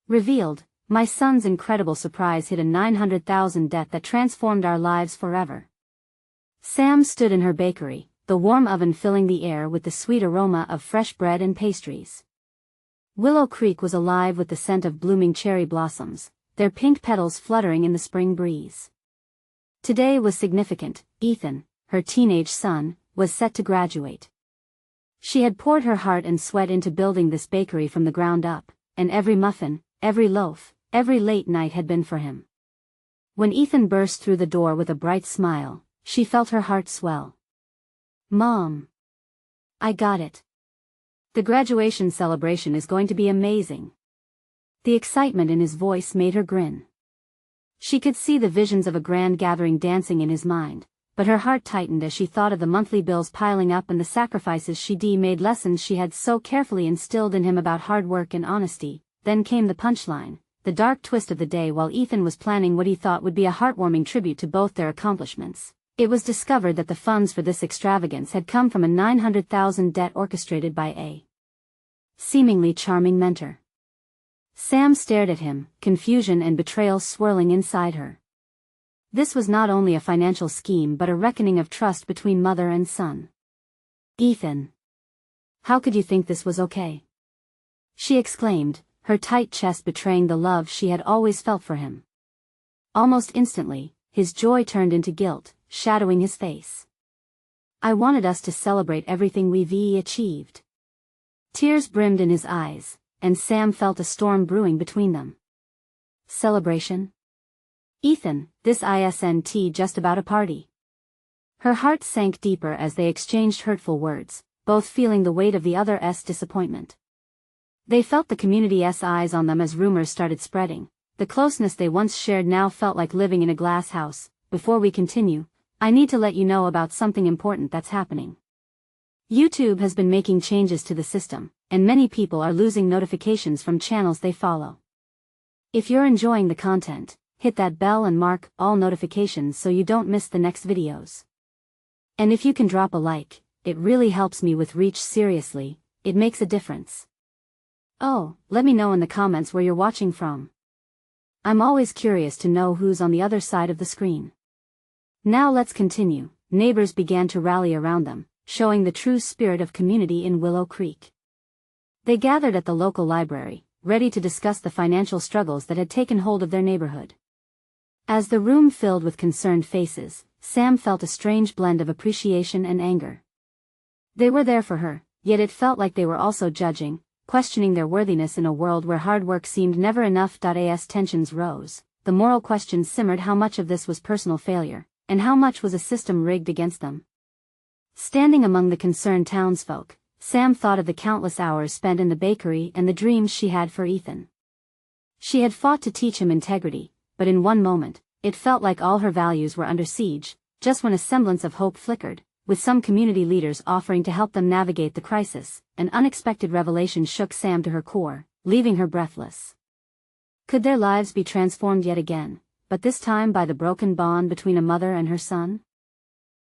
Revealed, my son's incredible surprise hid a 900,000 debt that transformed our lives forever. Sam stood in her bakery, the warm oven filling the air with the sweet aroma of fresh bread and pastries. Willow Creek was alive with the scent of blooming cherry blossoms, their pink petals fluttering in the spring breeze. Today was significant. Ethan, her teenage son, was set to graduate. She had poured her heart and sweat into building this bakery from the ground up, and every muffin, every loaf, every late night had been for him. When Ethan burst through the door with a bright smile, she felt her heart swell. "Mom! I got it. The graduation celebration is going to be amazing." The excitement in his voice made her grin. She could see the visions of a grand gathering dancing in his mind, but her heart tightened as she thought of the monthly bills piling up and the sacrifices she'd made, lessons she had so carefully instilled in him about hard work and honesty. Then came the punchline, the dark twist of the day. While Ethan was planning what he thought would be a heartwarming tribute to both their accomplishments, it was discovered that the funds for this extravagance had come from a 900,000 debt orchestrated by a seemingly charming mentor. Sam stared at him, confusion and betrayal swirling inside her. This was not only a financial scheme but a reckoning of trust between mother and son. "Ethan! How could you think this was okay?" she exclaimed, her tight chest betraying the love she had always felt for him. Almost instantly, his joy turned into guilt, shadowing his face. "I wanted us to celebrate everything we've achieved." Tears brimmed in his eyes, and Sam felt a storm brewing between them. "Celebration? Ethan, this isn't just about a party." Her heart sank deeper as they exchanged hurtful words, both feeling the weight of the other's disappointment. They felt the community's eyes on them as rumors started spreading. The closeness they once shared now felt like living in a glass house. "Before we continue, I need to let you know about something important that's happening. YouTube has been making changes to the system, and many people are losing notifications from channels they follow. If you're enjoying the content, hit that bell and mark all notifications so you don't miss the next videos. And if you can drop a like, it really helps me with reach. Seriously, it makes a difference. Oh, let me know in the comments where you're watching from. I'm always curious to know who's on the other side of the screen." Now let's continue. Neighbors began to rally around them, showing the true spirit of community in Willow Creek. They gathered at the local library, ready to discuss the financial struggles that had taken hold of their neighborhood. As the room filled with concerned faces, Sam felt a strange blend of appreciation and anger. They were there for her, yet it felt like they were also judging, questioning their worthiness in a world where hard work seemed never enough. As tensions rose, the moral questions simmered: how much of this was personal failure, and how much was a system rigged against them? Standing among the concerned townsfolk, Sam thought of the countless hours spent in the bakery and the dreams she had for Ethan. She had fought to teach him integrity, but in one moment, it felt like all her values were under siege. Just when a semblance of hope flickered, with some community leaders offering to help them navigate the crisis, an unexpected revelation shook Sam to her core, leaving her breathless. Could their lives be transformed yet again, but this time by the broken bond between a mother and her son?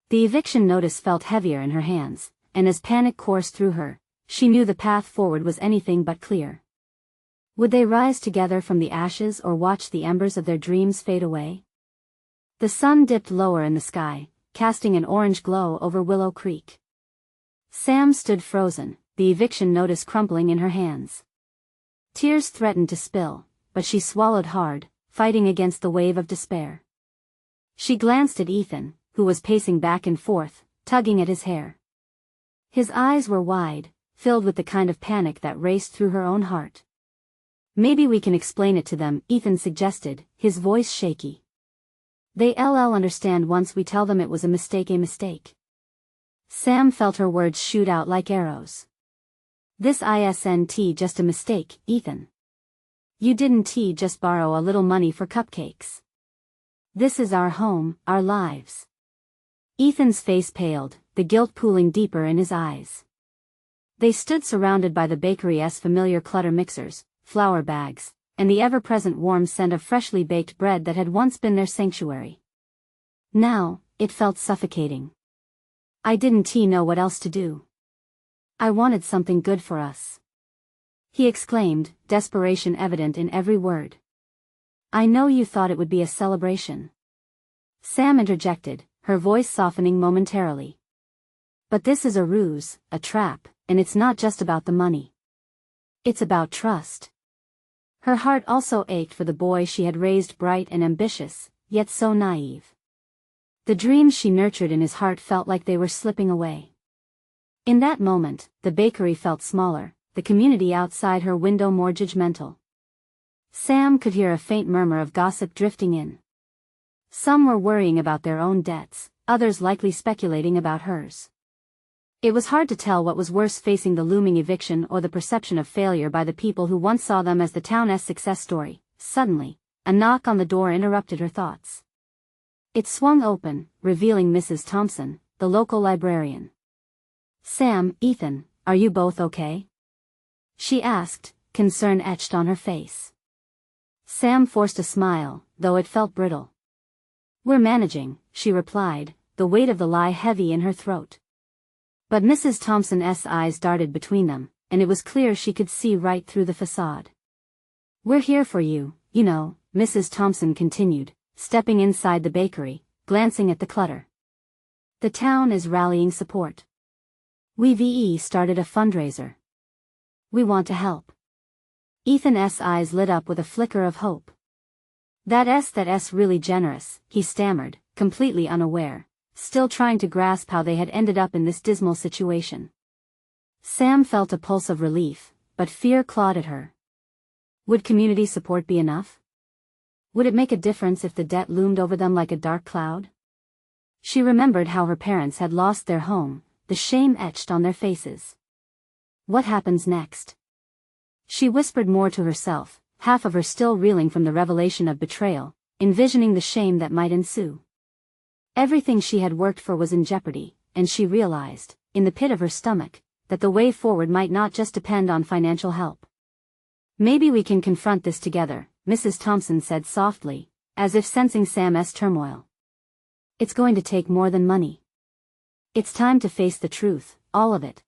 The eviction notice felt heavier in her hands, and as panic coursed through her, she knew the path forward was anything but clear. Would they rise together from the ashes or watch the embers of their dreams fade away? The sun dipped lower in the sky, casting an orange glow over Willow Creek. Sam stood frozen, the eviction notice crumpling in her hands. Tears threatened to spill, but she swallowed hard, fighting against the wave of despair. She glanced at Ethan, who was pacing back and forth, tugging at his hair. His eyes were wide, filled with the kind of panic that raced through her own heart. "Maybe we can explain it to them," Ethan suggested, his voice shaky. "They'll understand once we tell them it was a mistake. Sam felt her words shoot out like arrows. "This isn't just a mistake, Ethan. You didn't just borrow a little money for cupcakes. This is our home, our lives." Ethan's face paled, the guilt pooling deeper in his eyes. They stood surrounded by the bakery's familiar clutter: mixers, flour bags, and the ever-present warm scent of freshly baked bread that had once been their sanctuary. Now, it felt suffocating. "I didn't know what else to do. I wanted something good for us." he exclaimed, desperation evident in every word. I know you thought it would be a celebration. Sam interjected, her voice softening momentarily. But this is a ruse, a trap, and it's not just about the money. It's about trust. Her heart also ached for the boy she had raised bright and ambitious, yet so naive. The dreams she nurtured in his heart felt like they were slipping away. In that moment, the bakery felt smaller, the community outside her window more judgmental. Sam could hear a faint murmur of gossip drifting in. Some were worrying about their own debts, others likely speculating about hers. It was hard to tell what was worse, facing the looming eviction or the perception of failure by the people who once saw them as the town's success story. Suddenly, a knock on the door interrupted her thoughts. It swung open, revealing Mrs. Thompson, the local librarian. Sam, Ethan, are you both okay? She asked, concern etched on her face. Sam forced a smile, though it felt brittle. We're managing, she replied, the weight of the lie heavy in her throat. But Mrs. Thompson's eyes darted between them, and it was clear she could see right through the facade. We're here for you, you know, Mrs. Thompson continued, stepping inside the bakery, glancing at the clutter. The town is rallying support. We've started a fundraiser. We want to help. Ethan's eyes lit up with a flicker of hope. That's really generous, he stammered, completely unaware, still trying to grasp how they had ended up in this dismal situation. Sam felt a pulse of relief, but fear clawed at her. Would community support be enough? Would it make a difference if the debt loomed over them like a dark cloud? She remembered how her parents had lost their home, the shame etched on their faces. What happens next? She whispered more to herself, half of her still reeling from the revelation of betrayal, envisioning the shame that might ensue. Everything she had worked for was in jeopardy, and she realized, in the pit of her stomach, that the way forward might not just depend on financial help. Maybe we can confront this together, Mrs. Thompson said softly, as if sensing Sam's turmoil. It's going to take more than money. It's time to face the truth, all of it.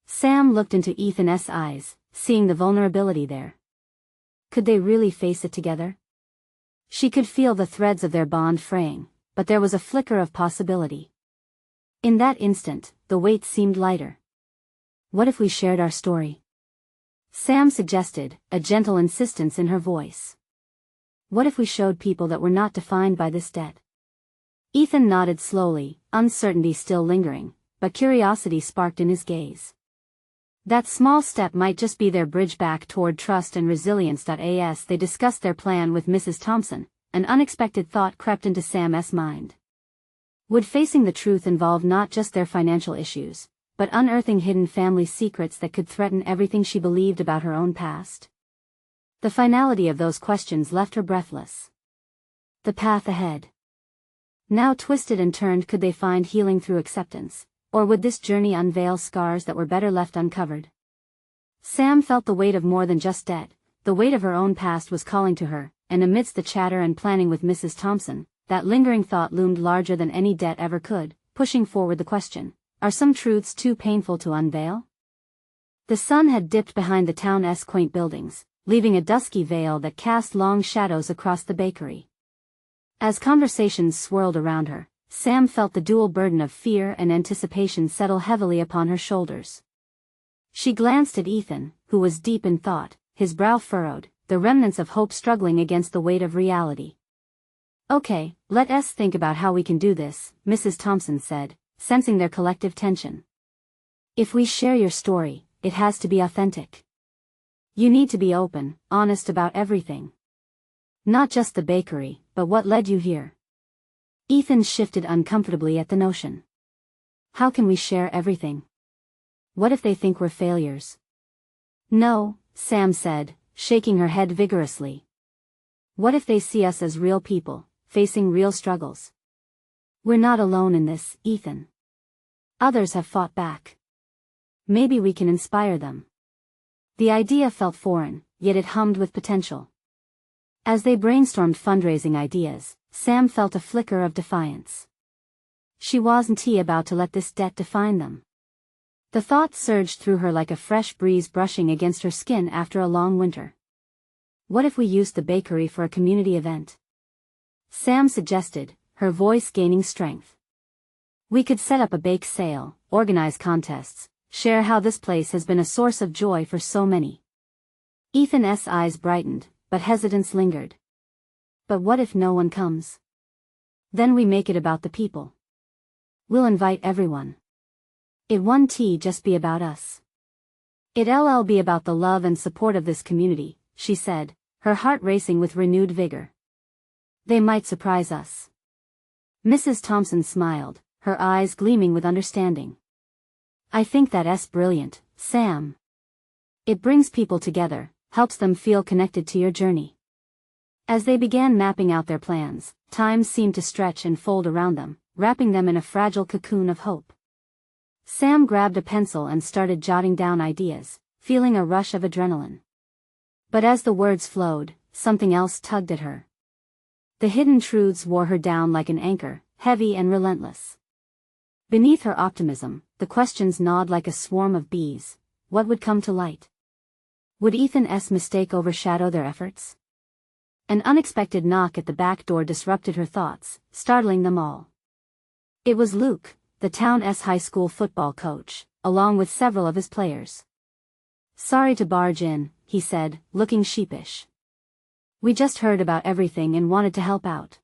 Sam looked into Ethan's eyes, seeing the vulnerability there. Could they really face it together? She could feel the threads of their bond fraying, but there was a flicker of possibility. In that instant, the weight seemed lighter. What if we shared our story? Sam suggested, a gentle insistence in her voice. What if we showed people that we're not defined by this debt? Ethan nodded slowly, uncertainty still lingering, but curiosity sparked in his gaze. That small step might just be their bridge back toward trust and resilience. As they discussed their plan with Mrs. Thompson, an unexpected thought crept into Sam's mind. Would facing the truth involve not just their financial issues, but unearthing hidden family secrets that could threaten everything she believed about her own past? The finality of those questions left her breathless. The path ahead. Now twisted and turned, could they find healing through acceptance? Or would this journey unveil scars that were better left uncovered? Sam felt the weight of more than just debt. The weight of her own past was calling to her, and amidst the chatter and planning with Mrs. Thompson, that lingering thought loomed larger than any debt ever could, pushing forward the question, are some truths too painful to unveil? The sun had dipped behind the town's quaint buildings, leaving a dusky veil that cast long shadows across the bakery. As conversations swirled around her, Sam felt the dual burden of fear and anticipation settle heavily upon her shoulders. She glanced at Ethan, who was deep in thought, his brow furrowed, the remnants of hope struggling against the weight of reality. Okay, let us think about how we can do this, Mrs. Thompson said, sensing their collective tension. If we share your story, it has to be authentic. You need to be open, honest about everything. Not just the bakery, but what led you here. Ethan shifted uncomfortably at the notion. How can we share everything? What if they think we're failures? No, Sam said, shaking her head vigorously. What if they see us as real people, facing real struggles? We're not alone in this, Ethan. Others have fought back. Maybe we can inspire them. The idea felt foreign, yet it hummed with potential. As they brainstormed fundraising ideas, Sam felt a flicker of defiance. She wasn't about to let this debt define them. The thought surged through her like a fresh breeze brushing against her skin after a long winter. What if we used the bakery for a community event? Sam suggested, her voice gaining strength. We could set up a bake sale, organize contests, share how this place has been a source of joy for so many. Ethan's eyes brightened, but hesitance lingered. But what if no one comes? Then we make it about the people. We'll invite everyone. It won't just be about us. It'll be about the love and support of this community, she said, her heart racing with renewed vigor. They might surprise us. Mrs. Thompson smiled, her eyes gleaming with understanding. I think that's brilliant, Sam. It brings people together, helps them feel connected to your journey. As they began mapping out their plans, time seemed to stretch and fold around them, wrapping them in a fragile cocoon of hope. Sam grabbed a pencil and started jotting down ideas, feeling a rush of adrenaline. But as the words flowed, something else tugged at her. The hidden truths wore her down like an anchor, heavy and relentless. Beneath her optimism, the questions gnawed like a swarm of bees. What would come to light? Would Ethan's mistake overshadow their efforts? An unexpected knock at the back door disrupted her thoughts, startling them all. It was Luke, the town's high school football coach, along with several of his players. Sorry to barge in, he said, looking sheepish. We just heard about everything and wanted to help out.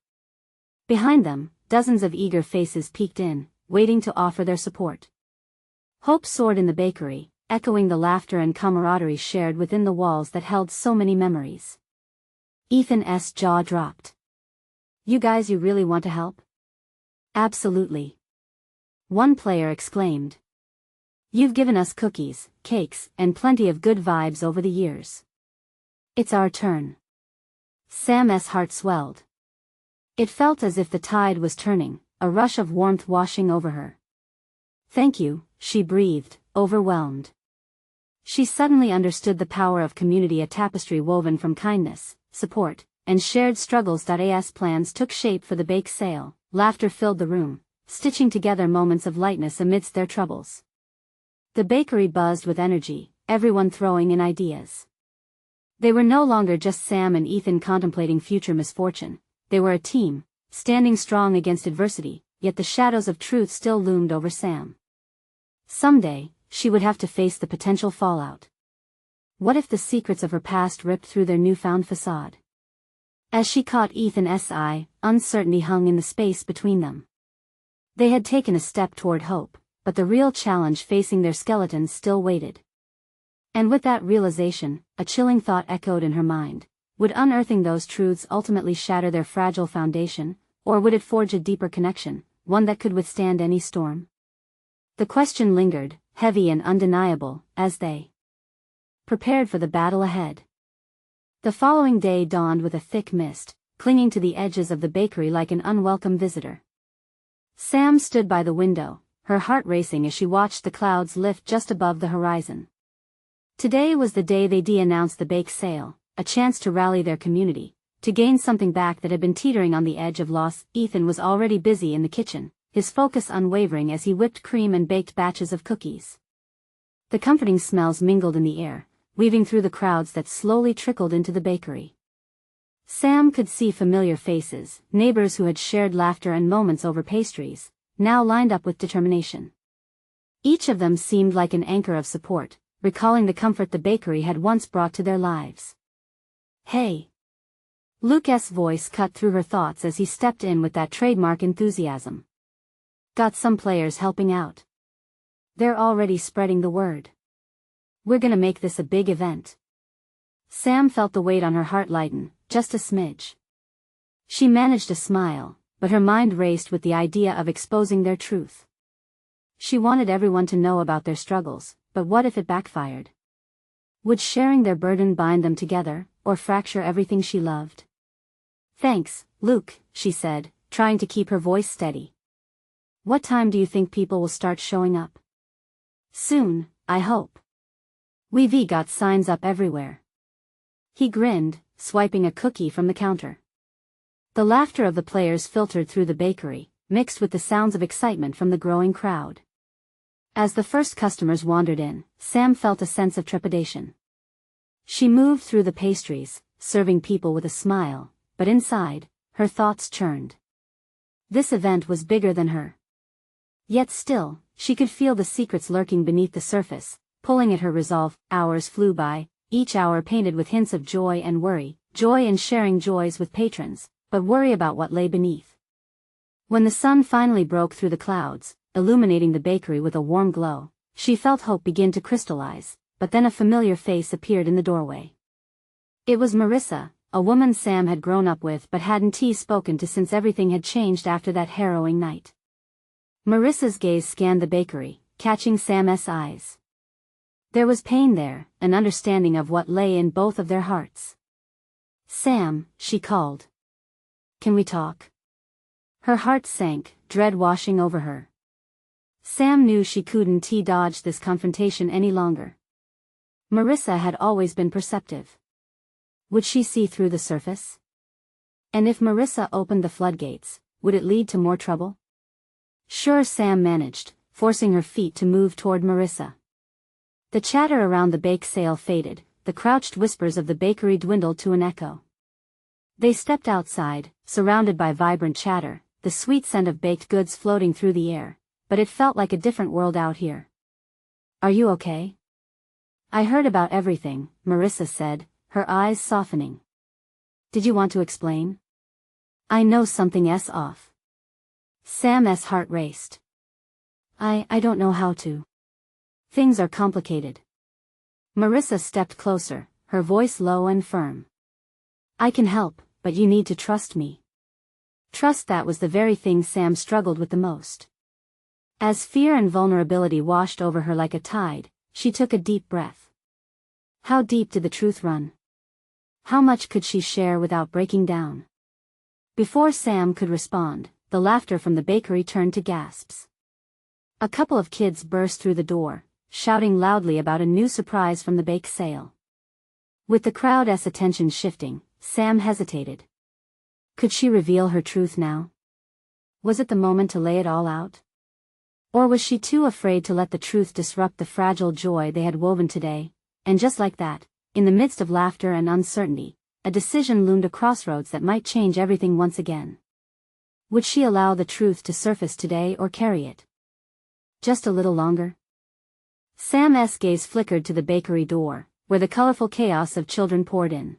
Behind them, dozens of eager faces peeked in, waiting to offer their support. Hope soared in the bakery, echoing the laughter and camaraderie shared within the walls that held so many memories. Ethan's jaw dropped. You really want to help? Absolutely. One player exclaimed. You've given us cookies, cakes, and plenty of good vibes over the years. It's our turn. Sam's heart swelled. It felt as if the tide was turning, a rush of warmth washing over her. Thank you, she breathed, overwhelmed. She suddenly understood the power of community, a tapestry woven from kindness, support, and shared struggles. As plans took shape for the bake sale, laughter filled the room, stitching together moments of lightness amidst their troubles. The bakery buzzed with energy, everyone throwing in ideas. They were no longer just Sam and Ethan contemplating future misfortune, they were a team, standing strong against adversity, yet the shadows of truth still loomed over Sam. Someday, she would have to face the potential fallout. What if the secrets of her past ripped through their newfound facade? As she caught Ethan's eye, uncertainty hung in the space between them. They had taken a step toward hope, but the real challenge facing their skeletons still waited. And with that realization, a chilling thought echoed in her mind. Would unearthing those truths ultimately shatter their fragile foundation, or would it forge a deeper connection, one that could withstand any storm? The question lingered, heavy and undeniable, as they prepared for the battle ahead. The following day dawned with a thick mist, clinging to the edges of the bakery like an unwelcome visitor. Sam stood by the window, her heart racing as she watched the clouds lift just above the horizon. Today was the day they announced the bake sale, a chance to rally their community, to gain something back that had been teetering on the edge of loss. Ethan was already busy in the kitchen, his focus unwavering as he whipped cream and baked batches of cookies. The comforting smells mingled in the air, weaving through the crowds that slowly trickled into the bakery. Sam could see familiar faces, neighbors who had shared laughter and moments over pastries, now lined up with determination. Each of them seemed like an anchor of support, recalling the comfort the bakery had once brought to their lives. Hey! Luke's voice cut through her thoughts as he stepped in with that trademark enthusiasm. Got some players helping out. They're already spreading the word. We're gonna make this a big event. Sam felt the weight on her heart lighten, just a smidge. She managed a smile, but her mind raced with the idea of exposing their truth. She wanted everyone to know about their struggles, but what if it backfired? Would sharing their burden bind them together, or fracture everything she loved? Thanks, Luke, she said, trying to keep her voice steady. What time do you think people will start showing up? Soon, I hope. We've got signs up everywhere. He grinned, swiping a cookie from the counter. The laughter of the players filtered through the bakery, mixed with the sounds of excitement from the growing crowd. As the first customers wandered in, Sam felt a sense of trepidation. She moved through the pastries, serving people with a smile, but inside, her thoughts churned. This event was bigger than her. Yet still, she could feel the secrets lurking beneath the surface, pulling at her resolve. Hours flew by, each hour painted with hints of joy and worry, joy in sharing joys with patrons, but worry about what lay beneath. When the sun finally broke through the clouds, illuminating the bakery with a warm glow, she felt hope begin to crystallize, but then a familiar face appeared in the doorway. It was Marissa, a woman Sam had grown up with but hadn't spoken to since everything had changed after that harrowing night. Marissa's gaze scanned the bakery, catching Sam's eyes. There was pain there, an understanding of what lay in both of their hearts. "Sam," she called. "Can we talk?" Her heart sank, dread washing over her. Sam knew she couldn't dodge this confrontation any longer. Marissa had always been perceptive. Would she see through the surface? And if Marissa opened the floodgates, would it lead to more trouble? Sure, Sam managed, forcing her feet to move toward Marissa. The chatter around the bake sale faded, the crouched whispers of the bakery dwindled to an echo. They stepped outside, surrounded by vibrant chatter, the sweet scent of baked goods floating through the air, but it felt like a different world out here. "Are you okay?" "I heard about everything," Marissa said, her eyes softening. "Did you want to explain?" "I know something's off." Sam's heart raced. I don't know how to. Things are complicated." Marissa stepped closer, her voice low and firm. "I can help, but you need to trust me." Trust, that was the very thing Sam struggled with the most. As fear and vulnerability washed over her like a tide, she took a deep breath. How deep did the truth run? How much could she share without breaking down? Before Sam could respond, the laughter from the bakery turned to gasps. A couple of kids burst through the door, shouting loudly about a new surprise from the bake sale. With the crowd's attention shifting, Sam hesitated. Could she reveal her truth now? Was it the moment to lay it all out? Or was she too afraid to let the truth disrupt the fragile joy they had woven today? And just like that, in the midst of laughter and uncertainty, a decision loomed, a crossroads that might change everything once again. Would she allow the truth to surface today or carry it just a little longer? Sam's gaze flickered to the bakery door, where the colorful chaos of children poured in.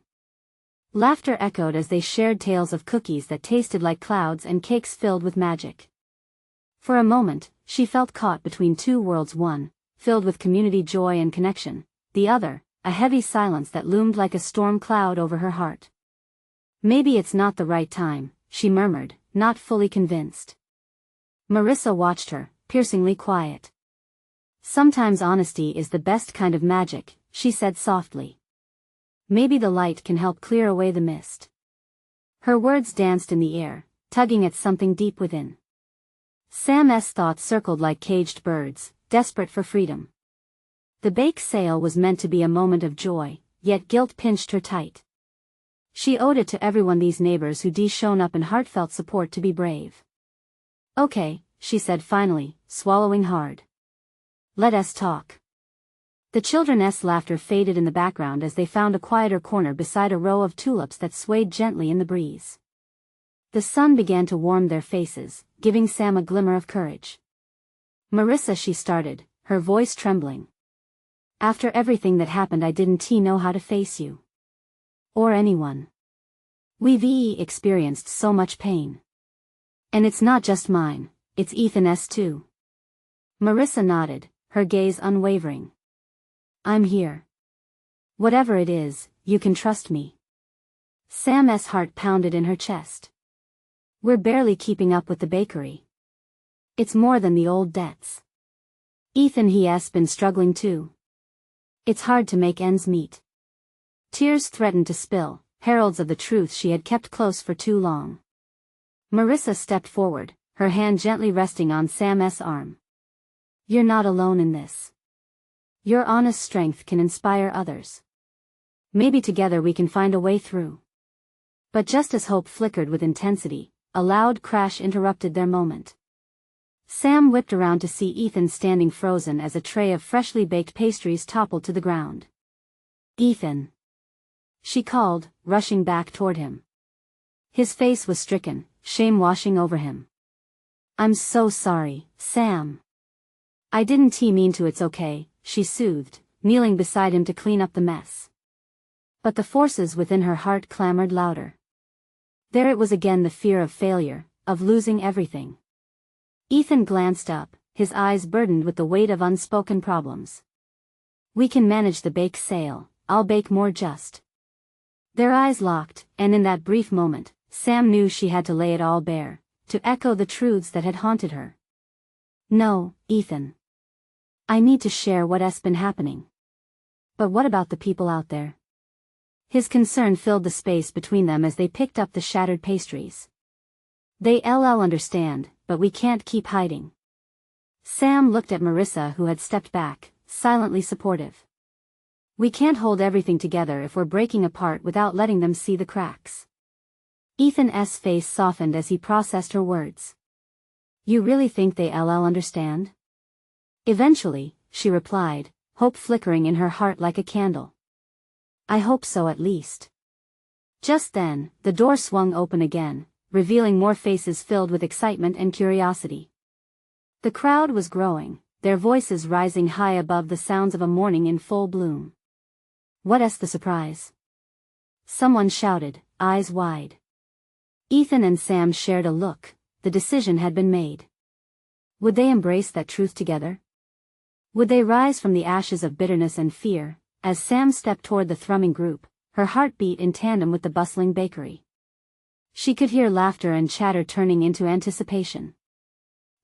Laughter echoed as they shared tales of cookies that tasted like clouds and cakes filled with magic. For a moment, she felt caught between two worlds, one, filled with community joy and connection, the other, a heavy silence that loomed like a storm cloud over her heart. "Maybe it's not the right time," she murmured, not fully convinced. Marissa watched her, piercingly quiet. "Sometimes honesty is the best kind of magic," she said softly. "Maybe the light can help clear away the mist." Her words danced in the air, tugging at something deep within. Sam's thoughts circled like caged birds, desperate for freedom. The bake sale was meant to be a moment of joy, yet guilt pinched her tight. She owed it to everyone, these neighbors who'd shown up in heartfelt support, to be brave. "Okay," she said finally, swallowing hard. "Let us talk." The children's laughter faded in the background as they found a quieter corner beside a row of tulips that swayed gently in the breeze. The sun began to warm their faces, giving Sam a glimmer of courage. "Marissa," she started, her voice trembling. "After everything that happened, I didn't know how to face you. Or anyone. We've experienced so much pain. And it's not just mine, it's Ethan's too." Marissa nodded, her gaze unwavering. "I'm here. Whatever it is, you can trust me." Sam's heart pounded in her chest. "We're barely keeping up with the bakery. It's more than the old debts. Ethan, he's been struggling too. It's hard to make ends meet." Tears threatened to spill, heralds of the truth she had kept close for too long. Marissa stepped forward, her hand gently resting on Sam's arm. "You're not alone in this. Your honest strength can inspire others. Maybe together we can find a way through." But just as hope flickered with intensity, a loud crash interrupted their moment. Sam whipped around to see Ethan standing frozen as a tray of freshly baked pastries toppled to the ground. "Ethan!" she called, rushing back toward him. His face was stricken, shame washing over him. "I'm so sorry, Sam. I didn't mean to. It's okay," she soothed, kneeling beside him to clean up the mess. But the forces within her heart clamored louder. There it was again, the fear of failure, of losing everything. Ethan glanced up, his eyes burdened with the weight of unspoken problems. "We can manage the bake sale, I'll bake more just." Their eyes locked, and in that brief moment, Sam knew she had to lay it all bare, to echo the truths that had haunted her. "No, Ethan. I need to share what's been happening. But what about the people out there?" His concern filled the space between them as they picked up the shattered pastries. "They'll understand, but we can't keep hiding." Sam looked at Marissa, who had stepped back, silently supportive. "We can't hold everything together if we're breaking apart without letting them see the cracks." Ethan's face softened as he processed her words. "You really think they'll understand?" "Eventually," she replied, hope flickering in her heart like a candle. "I hope so, at least." Just then, the door swung open again, revealing more faces filled with excitement and curiosity. The crowd was growing, their voices rising high above the sounds of a morning in full bloom. "What's the surprise?" someone shouted, eyes wide. Ethan and Sam shared a look. The decision had been made. Would they embrace that truth together? Would they rise from the ashes of bitterness and fear? As Sam stepped toward the thrumming group, her heart beat in tandem with the bustling bakery. She could hear laughter and chatter turning into anticipation.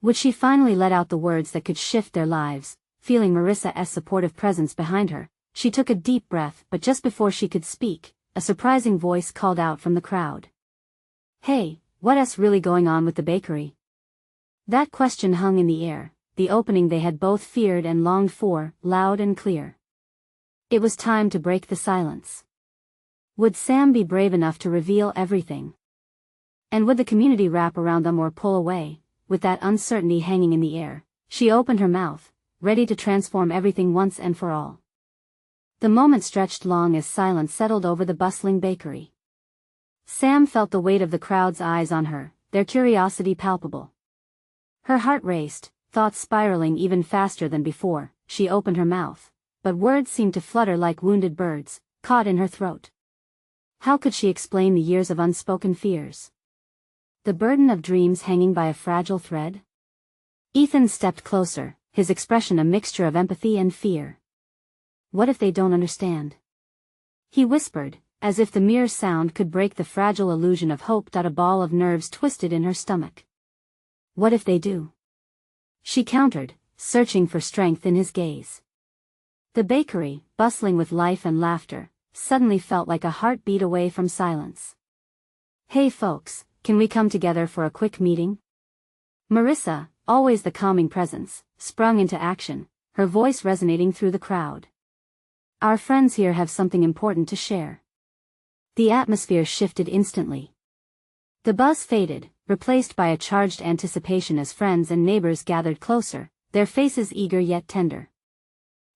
Would she finally let out the words that could shift their lives? Feeling Marissa's supportive presence behind her, she took a deep breath, but just before she could speak, a surprising voice called out from the crowd. "Hey, what's really going on with the bakery?" That question hung in the air, the opening they had both feared and longed for, loud and clear. It was time to break the silence. Would Sam be brave enough to reveal everything? And would the community wrap around them or pull away? With that uncertainty hanging in the air, she opened her mouth, ready to transform everything once and for all. The moment stretched long as silence settled over the bustling bakery. Sam felt the weight of the crowd's eyes on her, their curiosity palpable. Her heart raced, thoughts spiraling even faster than before. She opened her mouth, but words seemed to flutter like wounded birds, caught in her throat. How could she explain the years of unspoken fears? The burden of dreams hanging by a fragile thread? Ethan stepped closer, his expression a mixture of empathy and fear. "What if they don't understand?" he whispered, as if the mere sound could break the fragile illusion of hope. A ball of nerves twisted in her stomach. "What if they do?" she countered, searching for strength in his gaze. The bakery, bustling with life and laughter, suddenly felt like a heartbeat away from silence. "Hey folks, can we come together for a quick meeting?" Marissa, always the calming presence, sprung into action, her voice resonating through the crowd. "Our friends here have something important to share." The atmosphere shifted instantly. The buzz faded, replaced by a charged anticipation as friends and neighbors gathered closer, their faces eager yet tender.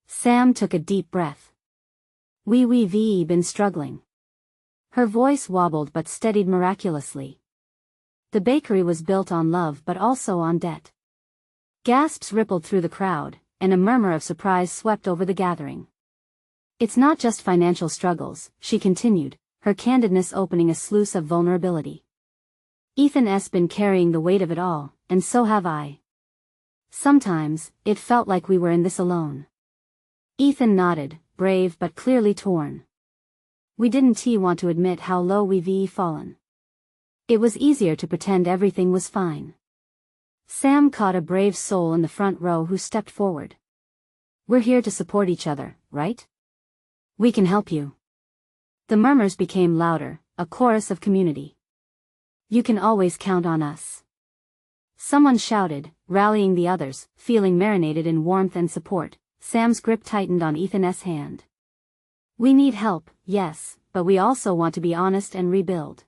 Sam took a deep breath. We've been struggling." Her voice wobbled but steadied miraculously. The bakery was built on love but also on debt. Gasps rippled through the crowd, and a murmur of surprise swept over the gathering. "It's not just financial struggles," she continued, her candidness opening a sluice of vulnerability. "Ethan's been carrying the weight of it all, and so have I. Sometimes, it felt like we were in this alone." Ethan nodded, brave but clearly torn. "We didn't want to admit how low we've fallen. It was easier to pretend everything was fine." Sam caught a brave soul in the front row who stepped forward. "We're here to support each other, right? We can help you." The murmurs became louder, a chorus of community. "You can always count on us," someone shouted, rallying the others, feeling marinated in warmth and support. Sam's grip tightened on Ethan's hand. "We need help, yes, but we also want to be honest and rebuild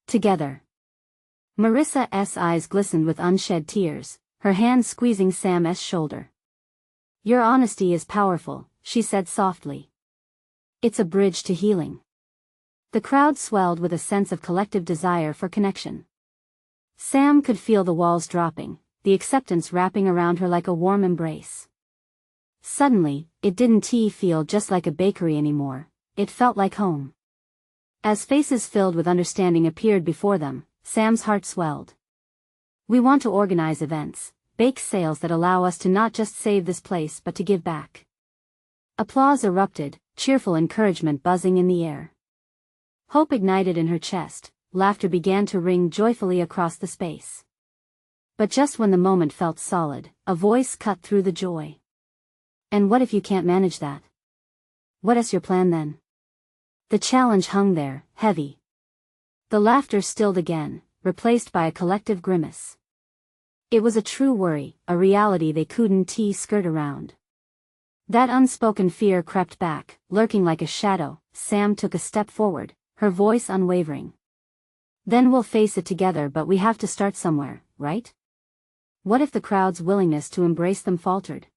together." Marissa's eyes glistened with unshed tears, her hand squeezing Sam's shoulder. "Your honesty is powerful," she said softly. "It's a bridge to healing." The crowd swelled with a sense of collective desire for connection. Sam could feel the walls dropping, the acceptance wrapping around her like a warm embrace. Suddenly, it didn't feel just like a bakery anymore, it felt like home. As faces filled with understanding appeared before them, Sam's heart swelled. "We want to organize events, bake sales that allow us to not just save this place but to give back." Applause erupted, cheerful encouragement buzzing in the air. Hope ignited in her chest, laughter began to ring joyfully across the space. But just when the moment felt solid, a voice cut through the joy. "And what if you can't manage that? What is your plan then?" The challenge hung there, heavy. The laughter stilled again, replaced by a collective grimace. It was a true worry, a reality they couldn't skirt around. That unspoken fear crept back, lurking like a shadow. Sam took a step forward, her voice unwavering. "Then we'll face it together, but we have to start somewhere, right? What if the crowd's willingness to embrace them faltered?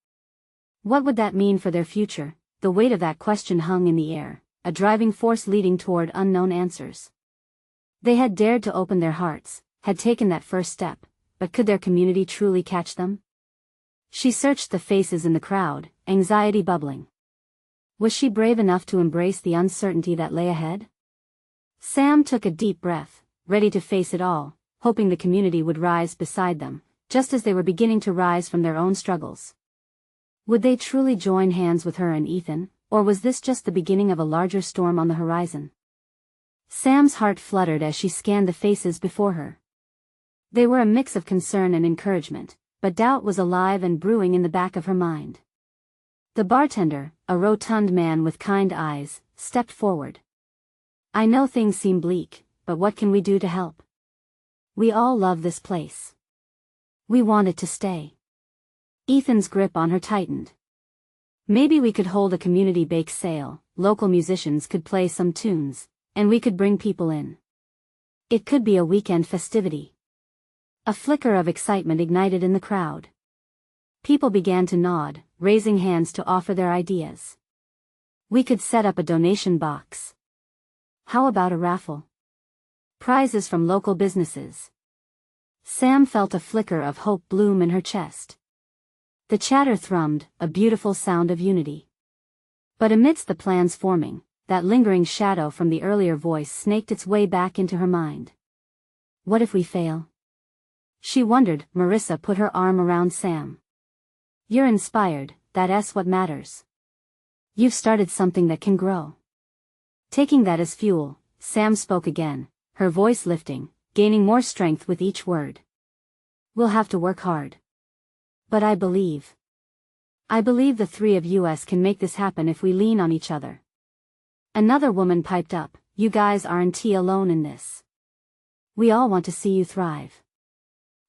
What would that mean for their future?" The weight of that question hung in the air, a driving force leading toward unknown answers. They had dared to open their hearts, had taken that first step, but could their community truly catch them? She searched the faces in the crowd, anxiety bubbling. Was she brave enough to embrace the uncertainty that lay ahead? Sam took a deep breath, ready to face it all, hoping the community would rise beside them, just as they were beginning to rise from their own struggles. Would they truly join hands with her and Ethan, or was this just the beginning of a larger storm on the horizon? Sam's heart fluttered as she scanned the faces before her. They were a mix of concern and encouragement, but doubt was alive and brewing in the back of her mind. The bartender, a rotund man with kind eyes, stepped forward. "I know things seem bleak, but what can we do to help? We all love this place. We want it to stay." Ethan's grip on her tightened. "Maybe we could hold a community bake sale, local musicians could play some tunes, and we could bring people in. It could be a weekend festivity." A flicker of excitement ignited in the crowd. People began to nod, raising hands to offer their ideas. "We could set up a donation box. How about a raffle? Prizes from local businesses." Sam felt a flicker of hope bloom in her chest. The chatter thrummed, a beautiful sound of unity. But amidst the plans forming, that lingering shadow from the earlier voice snaked its way back into her mind. "What if we fail?" She wondered. Marissa put her arm around Sam. "You're inspired, that's what matters. You've started something that can grow." Taking that as fuel, Sam spoke again, her voice lifting, gaining more strength with each word. "We'll have to work hard. But I believe the three of us can make this happen if we lean on each other." Another woman piped up, "You guys aren't alone in this. We all want to see you thrive."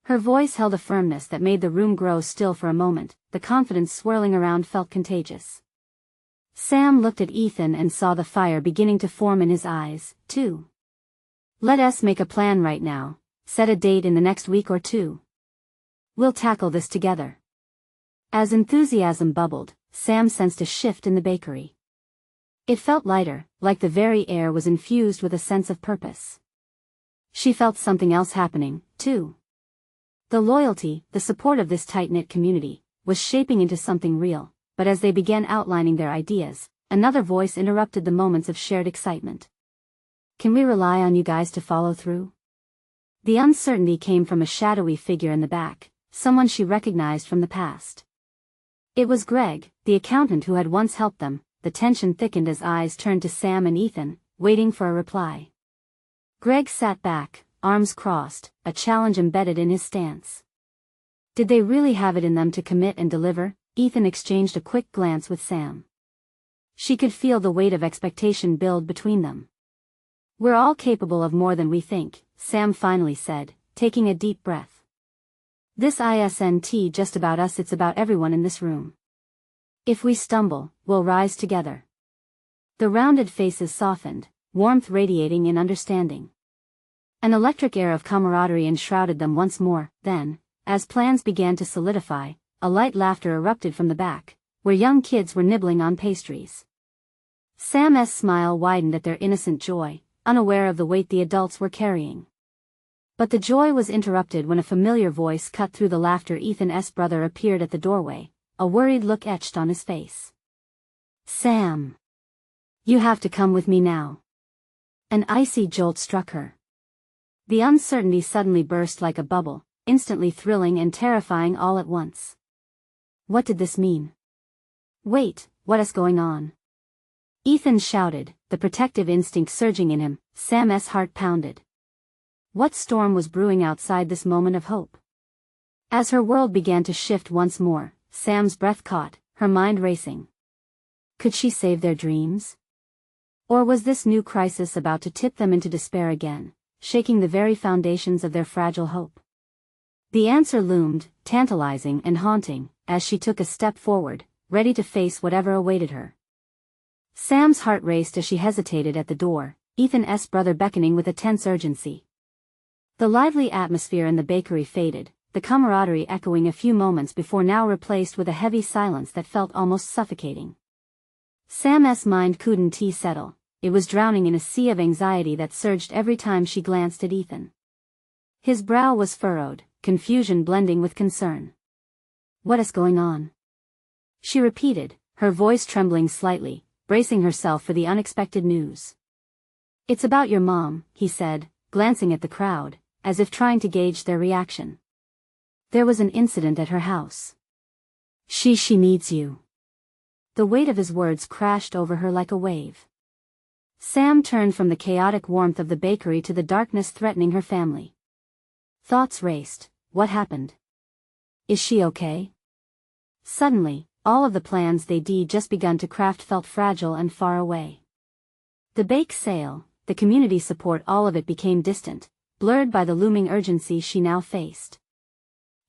Her voice held a firmness that made the room grow still for a moment. The confidence swirling around felt contagious. Sam looked at Ethan and saw the fire beginning to form in his eyes, too. "Let us make a plan right now, set a date in the next week or two. We'll tackle this together." As enthusiasm bubbled, Sam sensed a shift in the bakery. It felt lighter, like the very air was infused with a sense of purpose. She felt something else happening, too. The loyalty, the support of this tight-knit community, was shaping into something real, but as they began outlining their ideas, another voice interrupted the moments of shared excitement. "Can we rely on you guys to follow through?" The uncertainty came from a shadowy figure in the back, someone she recognized from the past. It was Greg, the accountant who had once helped them. The tension thickened as eyes turned to Sam and Ethan, waiting for a reply. Greg sat back, arms crossed, a challenge embedded in his stance. Did they really have it in them to commit and deliver? Ethan exchanged a quick glance with Sam. She could feel the weight of expectation build between them. "We're all capable of more than we think," Sam finally said, taking a deep breath. "This isn't just about us, it's about everyone in this room. If we stumble, we'll rise together." The rounded faces softened, warmth radiating in understanding. An electric air of camaraderie enshrouded them once more. Then, As plans began to solidify, a light laughter erupted from the back, where young kids were nibbling on pastries. Sam's smile widened at their innocent joy, unaware of the weight the adults were carrying. But the joy was interrupted when a familiar voice cut through the laughter. Ethan's brother appeared at the doorway, a worried look etched on his face. "Sam! You have to come with me now." An icy jolt struck her. The uncertainty suddenly burst like a bubble, instantly thrilling and terrifying all at once. What did this mean? "Wait, what is going on?" Ethan shouted, the protective instinct surging in him. Sam's heart pounded. What storm was brewing outside this moment of hope? As her world began to shift once more, Sam's breath caught, her mind racing. Could she save their dreams? Or was this new crisis about to tip them into despair again, shaking the very foundations of their fragile hope? The answer loomed, tantalizing and haunting, as she took a step forward, ready to face whatever awaited her. Sam's heart raced as she hesitated at the door, Ethan's brother beckoning with a tense urgency. The lively atmosphere in the bakery faded, the camaraderie echoing a few moments before now replaced with a heavy silence that felt almost suffocating. Sam's mind couldn't settle, it was drowning in a sea of anxiety that surged every time she glanced at Ethan. His brow was furrowed, confusion blending with concern. "What is going on?" she repeated, her voice trembling slightly, bracing herself for the unexpected news. "It's about your mom," he said, glancing at the crowd, as if trying to gauge their reaction. "There was an incident at her house. She needs you." The weight of his words crashed over her like a wave. Sam turned from the chaotic warmth of the bakery to the darkness threatening her family. Thoughts raced. What happened? Is she okay? Suddenly, all of the plans they'd just begun to craft felt fragile and far away. The bake sale, the community support, all of it became distant, blurred by the looming urgency she now faced.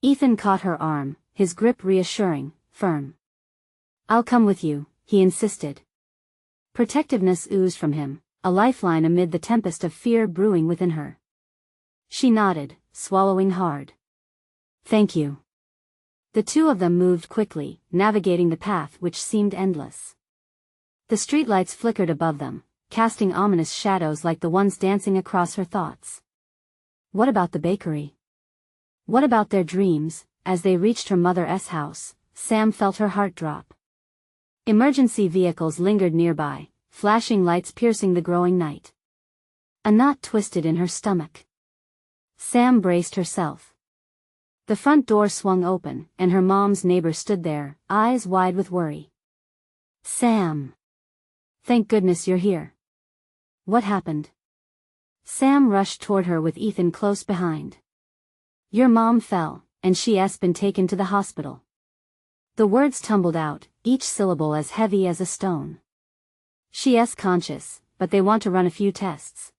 Ethan caught her arm, his grip reassuring, firm. "I'll come with you," he insisted. Protectiveness oozed from him, a lifeline amid the tempest of fear brewing within her. She nodded, swallowing hard. "Thank you." The two of them moved quickly, navigating the path which seemed endless. The streetlights flickered above them, casting ominous shadows like the ones dancing across her thoughts. What about the bakery? What about their dreams? As they reached her mother's house, Sam felt her heart drop. Emergency vehicles lingered nearby, flashing lights piercing the growing night. A knot twisted in her stomach. Sam braced herself. The front door swung open, and her mom's neighbor stood there, eyes wide with worry. "Sam! Thank goodness you're here. What happened?" Sam rushed toward her with Ethan close behind. "Your mom fell, and she's been taken to the hospital." The words tumbled out, each syllable as heavy as a stone. "She's conscious, but they want to run a few tests."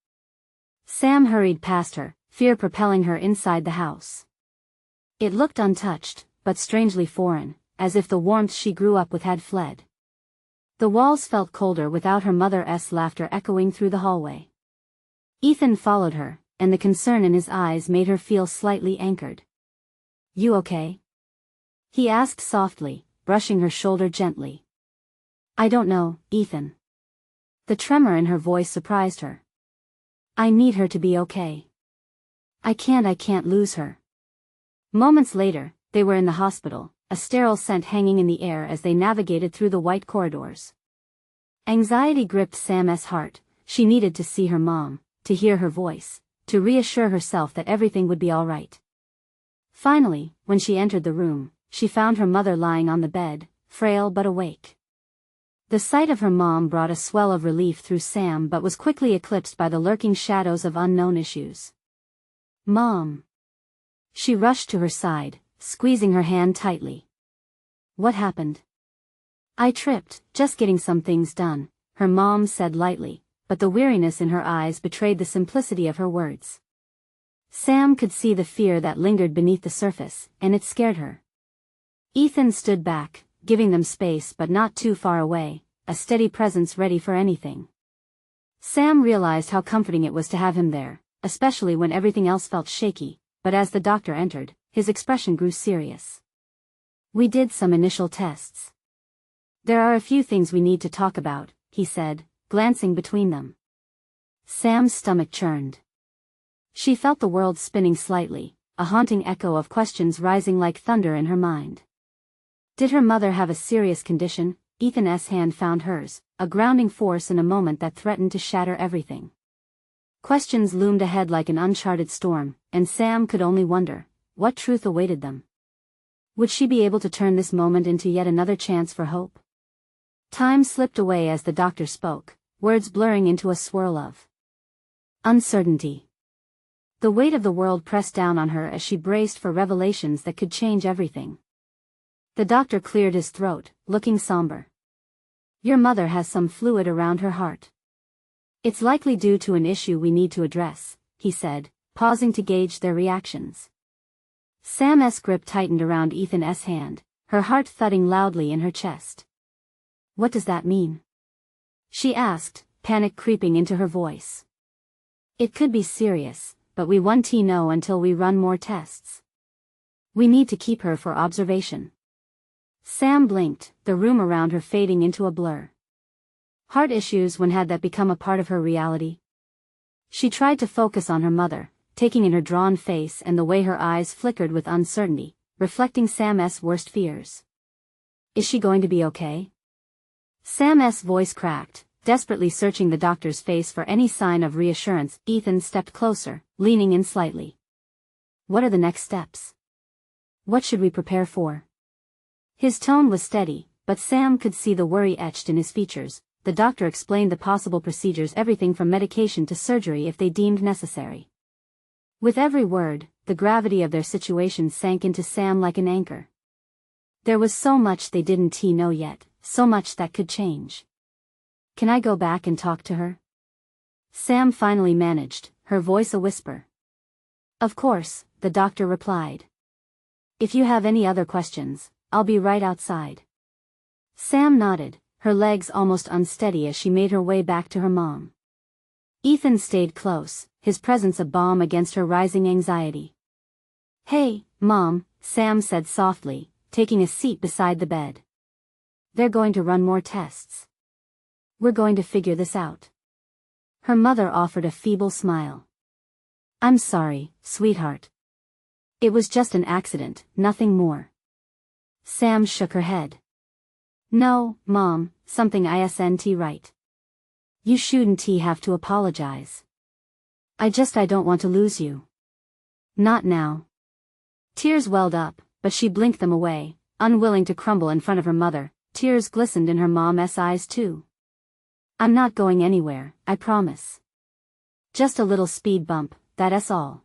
Sam hurried past her, fear propelling her inside the house. It looked untouched, but strangely foreign, as if the warmth she grew up with had fled. The walls felt colder without her mother's laughter echoing through the hallway. Ethan followed her, and the concern in his eyes made her feel slightly anchored. "You okay?" he asked softly, brushing her shoulder gently. "I don't know, Ethan." The tremor in her voice surprised her. "I need her to be okay. I can't lose her." Moments later, they were in the hospital, a sterile scent hanging in the air as they navigated through the white corridors. Anxiety gripped Sam's heart. She needed to see her mom, to hear her voice, to reassure herself that everything would be all right. Finally, when she entered the room, she found her mother lying on the bed, frail but awake. The sight of her mom brought a swell of relief through Sam but was quickly eclipsed by the lurking shadows of unknown issues. "Mom." She rushed to her side, squeezing her hand tightly. "What happened?" "I tripped, just getting some things done," her mom said lightly, but the weariness in her eyes betrayed the simplicity of her words. Sam could see the fear that lingered beneath the surface, and it scared her. Ethan stood back, giving them space but not too far away, a steady presence ready for anything. Sam realized how comforting it was to have him there, especially when everything else felt shaky, but as the doctor entered, his expression grew serious. "We did some initial tests. There are a few things we need to talk about," he said, glancing between them. Sam's stomach churned. She felt the world spinning slightly, a haunting echo of questions rising like thunder in her mind. Did her mother have a serious condition? Ethan's hand found hers, a grounding force in a moment that threatened to shatter everything. Questions loomed ahead like an uncharted storm, and Sam could only wonder, what truth awaited them? Would she be able to turn this moment into yet another chance for hope? Time slipped away as the doctor spoke, words blurring into a swirl of uncertainty. The weight of the world pressed down on her as she braced for revelations that could change everything. The doctor cleared his throat, looking somber. "Your mother has some fluid around her heart. It's likely due to an issue we need to address," he said, pausing to gauge their reactions. Sam's grip tightened around Ethan's hand, her heart thudding loudly in her chest. "What does that mean?" she asked, panic creeping into her voice. "It could be serious, but we won't know until we run more tests. We need to keep her for observation." Sam blinked, the room around her fading into a blur. Heart issues, when had that become a part of her reality? She tried to focus on her mother, taking in her drawn face and the way her eyes flickered with uncertainty, reflecting Sam's worst fears. "Is she going to be okay?" Sam's voice cracked, desperately searching the doctor's face for any sign of reassurance. Ethan stepped closer, leaning in slightly. "What are the next steps? What should we prepare for?" His tone was steady, but Sam could see the worry etched in his features. The doctor explained the possible procedures, everything from medication to surgery if they deemed necessary. With every word, the gravity of their situation sank into Sam like an anchor. There was so much they didn't know yet, so much that could change. "Can I go back and talk to her?" Sam finally managed, her voice a whisper. "Of course," the doctor replied. "If you have any other questions, I'll be right outside." Sam nodded, her legs almost unsteady as she made her way back to her mom. Ethan stayed close, his presence a balm against her rising anxiety. "Hey, Mom," Sam said softly, taking a seat beside the bed. "They're going to run more tests. We're going to figure this out." Her mother offered a feeble smile. "I'm sorry, sweetheart. It was just an accident, nothing more." Sam shook her head. "No, Mom, something isn't right. You shouldn't have to apologize. I don't want to lose you." "Not now." Tears welled up, but she blinked them away, unwilling to crumble in front of her mother. Tears glistened in her mom's eyes too. "I'm not going anywhere, I promise. Just a little speed bump, that's all."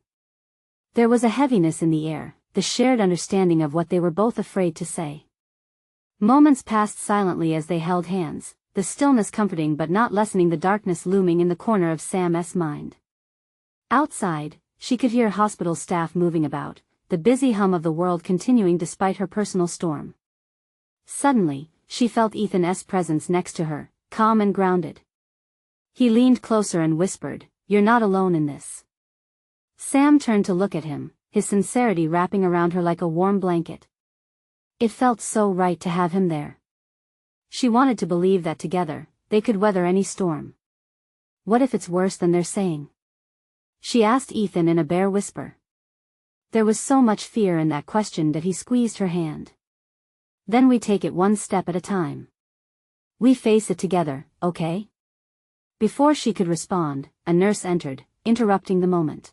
There was a heaviness in the air, the shared understanding of what they were both afraid to say. Moments passed silently as they held hands, the stillness comforting but not lessening the darkness looming in the corner of Sam's mind. Outside, she could hear hospital staff moving about, the busy hum of the world continuing despite her personal storm. Suddenly, she felt Ethan's presence next to her, calm and grounded. He leaned closer and whispered, "You're not alone in this." Sam turned to look at him, his sincerity wrapping around her like a warm blanket. It felt so right to have him there. She wanted to believe that together, they could weather any storm. "What if it's worse than they're saying?" she asked Ethan in a bare whisper. There was so much fear in that question that he squeezed her hand. "Then we take it one step at a time. We face it together, okay?" Before she could respond, a nurse entered, interrupting the moment.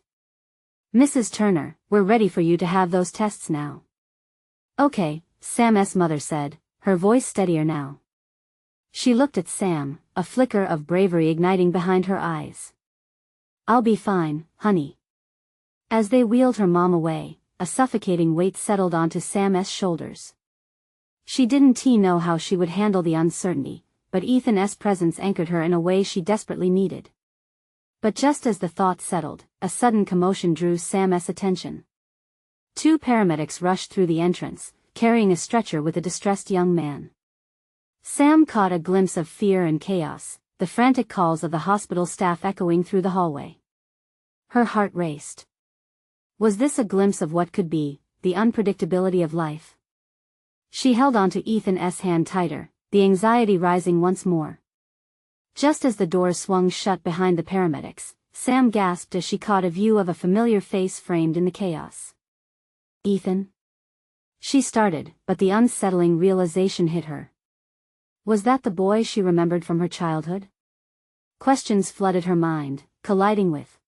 "Mrs. Turner, we're ready for you to have those tests now." "Okay," Sam's mother said, her voice steadier now. She looked at Sam, a flicker of bravery igniting behind her eyes. "I'll be fine, honey." As they wheeled her mom away, a suffocating weight settled onto Sam's shoulders. She didn't know how she would handle the uncertainty, but Ethan's presence anchored her in a way she desperately needed. But just as the thought settled, a sudden commotion drew Sam's attention. Two paramedics rushed through the entrance, carrying a stretcher with a distressed young man. Sam caught a glimpse of fear and chaos, the frantic calls of the hospital staff echoing through the hallway. Her heart raced. Was this a glimpse of what could be, the unpredictability of life. She held onto Ethan's hand tighter, the anxiety rising once more. Just as the doors swung shut behind the paramedics, Sam gasped as she caught a view of a familiar face framed in the chaos. Ethan? She started, but the unsettling realization hit her. Was that the boy she remembered from her childhood? Questions flooded her mind, colliding with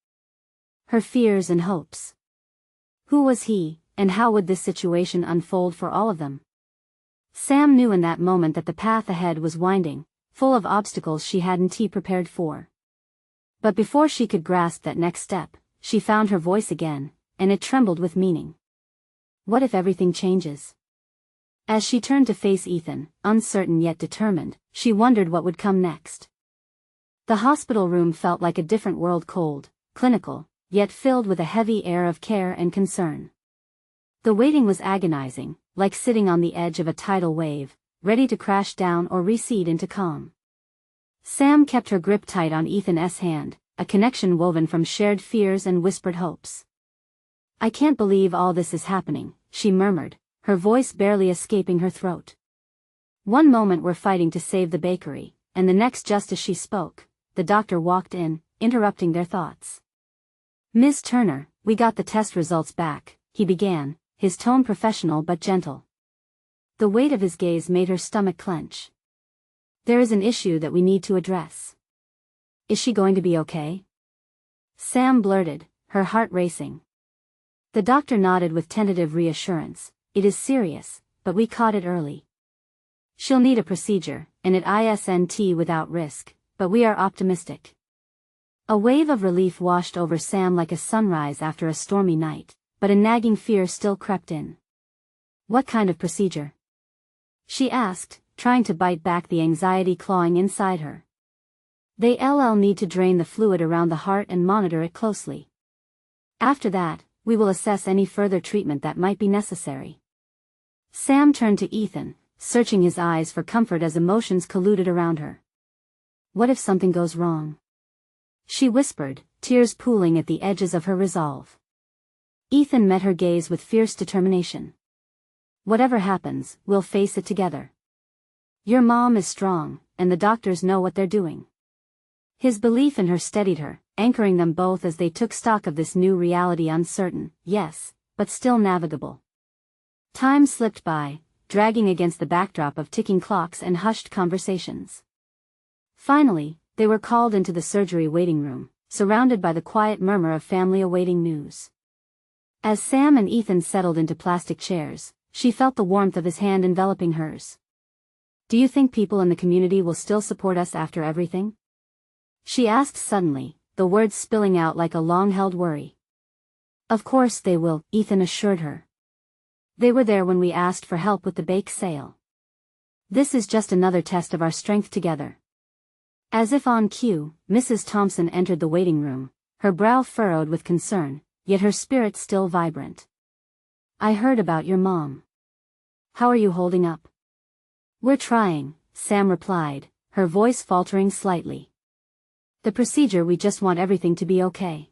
her fears and hopes. Who was he, and how would this situation unfold for all of them? Sam knew in that moment that the path ahead was winding, full of obstacles she hadn't prepared for. But before she could grasp that next step, she found her voice again, and it trembled with meaning. What if everything changes? As she turned to face Ethan, uncertain yet determined, she wondered what would come next. The hospital room felt like a different world, cold, clinical, yet filled with a heavy air of care and concern. The waiting was agonizing, like sitting on the edge of a tidal wave, ready to crash down or recede into calm. Sam kept her grip tight on Ethan's hand, a connection woven from shared fears and whispered hopes. I can't believe all this is happening, she murmured, her voice barely escaping her throat. One moment we're fighting to save the bakery, and the next, just as she spoke, the doctor walked in, interrupting their thoughts. Ms. Turner, we got the test results back, he began, his tone professional but gentle. The weight of his gaze made her stomach clench. There is an issue that we need to address. Is she going to be okay? Sam blurted, her heart racing. The doctor nodded with tentative reassurance. It is serious, but we caught it early. She'll need a procedure, and it isn't without risk, but we are optimistic. A wave of relief washed over Sam like a sunrise after a stormy night, but a nagging fear still crept in. What kind of procedure? She asked, trying to bite back the anxiety clawing inside her. They'll need to drain the fluid around the heart and monitor it closely. After that, we will assess any further treatment that might be necessary. Sam turned to Ethan, searching his eyes for comfort as emotions colluded around her. What if something goes wrong? She whispered, tears pooling at the edges of her resolve. Ethan met her gaze with fierce determination. Whatever happens, we'll face it together. Your mom is strong, and the doctors know what they're doing. His belief in her steadied her, anchoring them both as they took stock of this new reality, uncertain, yes, but still navigable. Time slipped by, dragging against the backdrop of ticking clocks and hushed conversations. Finally, they were called into the surgery waiting room, surrounded by the quiet murmur of family awaiting news. As Sam and Ethan settled into plastic chairs, she felt the warmth of his hand enveloping hers. Do you think people in the community will still support us after everything? She asked suddenly, the words spilling out like a long-held worry. Of course they will, Ethan assured her. They were there when we asked for help with the bake sale. This is just another test of our strength together. As if on cue, Mrs. Thompson entered the waiting room, her brow furrowed with concern, yet her spirit still vibrant. I heard about your mom. How are you holding up? We're trying, Sam replied, her voice faltering slightly. The procedure, we just want everything to be okay.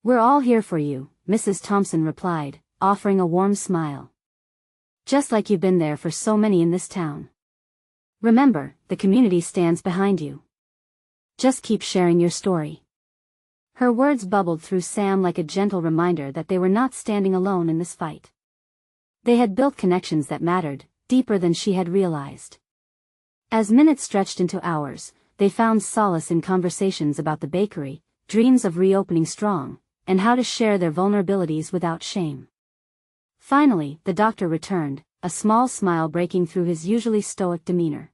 We're all here for you, Mrs. Thompson replied, offering a warm smile. Just like you've been there for so many in this town. Remember, the community stands behind you. Just keep sharing your story. Her words bubbled through Sam like a gentle reminder that they were not standing alone in this fight. They had built connections that mattered, deeper than she had realized. As minutes stretched into hours, they found solace in conversations about the bakery, dreams of reopening strong, and how to share their vulnerabilities without shame. Finally, the doctor returned, a small smile breaking through his usually stoic demeanor.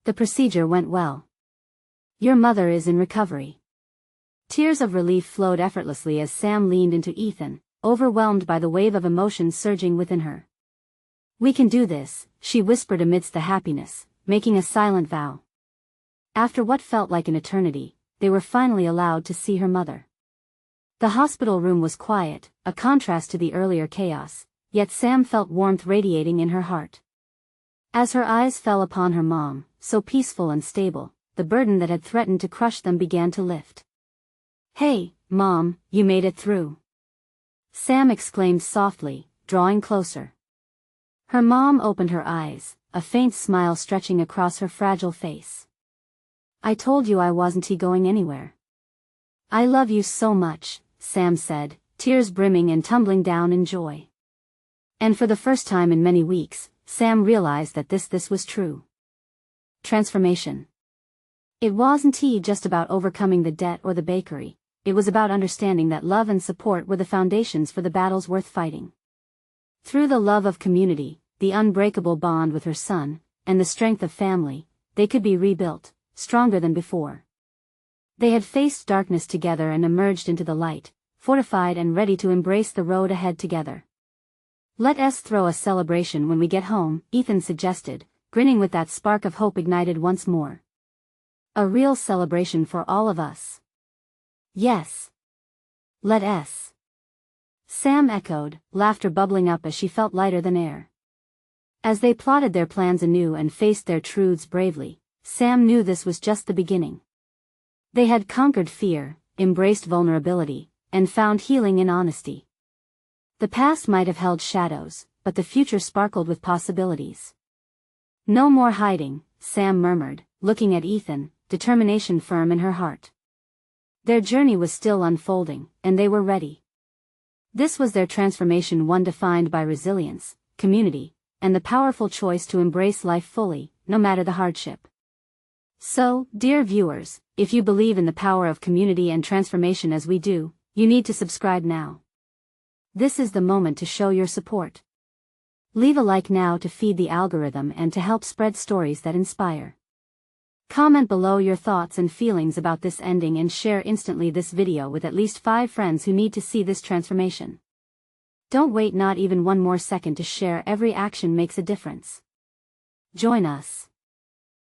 The procedure went well. Your mother is in recovery. Tears of relief flowed effortlessly as Sam leaned into Ethan, overwhelmed by the wave of emotion surging within her. We can do this, she whispered amidst the happiness, making a silent vow. After what felt like an eternity, they were finally allowed to see her mother. The hospital room was quiet, a contrast to the earlier chaos, yet Sam felt warmth radiating in her heart. As her eyes fell upon her mom, so peaceful and stable, the burden that had threatened to crush them began to lift. Hey, Mom, you made it through. Sam exclaimed softly, drawing closer. Her mom opened her eyes, a faint smile stretching across her fragile face. "I told you I wasn't going anywhere." "I love you so much," Sam said, tears brimming and tumbling down in joy. And for the first time in many weeks, Sam realized that this was true. Transformation. It wasn't just about overcoming the debt or the bakery, it was about understanding that love and support were the foundations for the battles worth fighting. Through the love of community, the unbreakable bond with her son, and the strength of family, they could be rebuilt, stronger than before. They had faced darkness together and emerged into the light, fortified and ready to embrace the road ahead together. "Let us throw a celebration when we get home," Ethan suggested, grinning with that spark of hope ignited once more. "A real celebration for all of us." "Yes. Let us." Sam echoed, laughter bubbling up as she felt lighter than air. As they plotted their plans anew and faced their truths bravely, Sam knew this was just the beginning. They had conquered fear, embraced vulnerability, and found healing in honesty. The past might have held shadows, but the future sparkled with possibilities. "No more hiding," Sam murmured, looking at Ethan, determination firm in her heart. Their journey was still unfolding, and they were ready. This was their transformation, one defined by resilience, community, and the powerful choice to embrace life fully, no matter the hardship. So, dear viewers, if you believe in the power of community and transformation as we do, you need to subscribe now. This is the moment to show your support. Leave a like now to feed the algorithm and to help spread stories that inspire. Comment below your thoughts and feelings about this ending and share instantly this video with at least 5 friends who need to see this transformation. Don't wait not even one more second to share. Every action makes a difference. Join us.